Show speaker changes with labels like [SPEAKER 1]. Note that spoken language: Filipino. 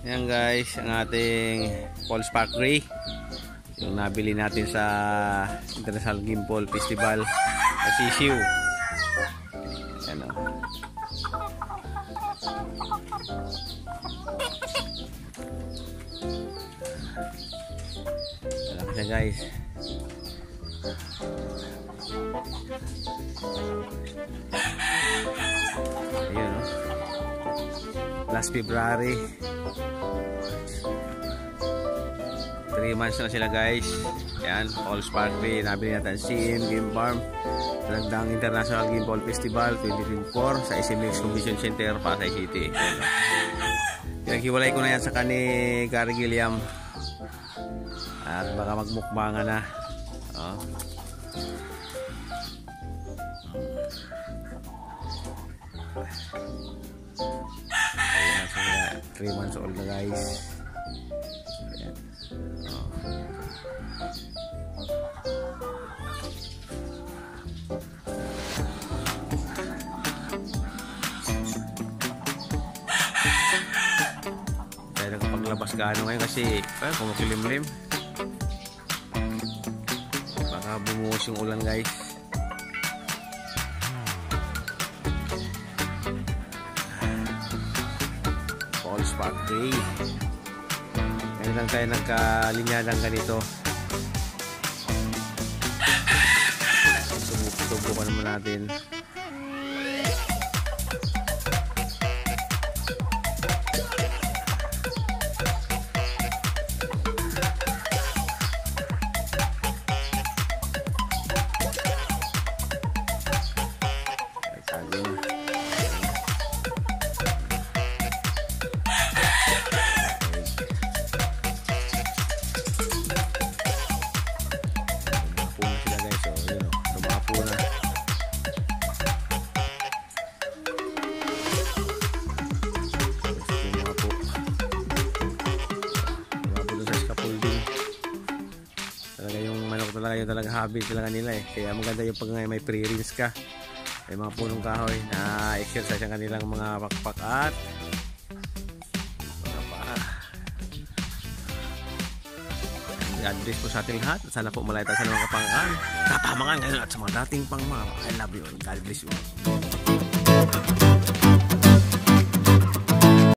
[SPEAKER 1] Yan guys, ang ating Paul Spark Gray, yung nabili natin sa International Game Ball Festival sa Sisiu. Yan o. Malaki siya guys. Ayun o. Last February 3 months na sila guys. Yan, Paul Spark Gray, nabili natin CM Game Farm, Landang International Game Ball Festival 2024 sa SMX Convention Center, Pasay City. Pinaghiwalay ko na yan sa kani Gary Gilliam at baka magmukbangan na. Oh. 3 months old na guys. Ayan. Oh. Kaya nakapaglabas gaano ngayon kasi kumukilimlim. Baka bumuhos yung ulan guys. Paul Spark Gray. Ngayon lang tayo nagkalinya ng ganito. Subukan naman natin. Talaga yung talaga habit talaga nila eh. Kaya maganda yung pag may pre-rinse ka. May mga punong kahoy na exercise ang kanilang mga pakpak at God bless po sa ating lahat. Sana po malay tayo sa mga kapangaan, kapamangan ngayon at sa mga dating pangmama. I love you. God bless you.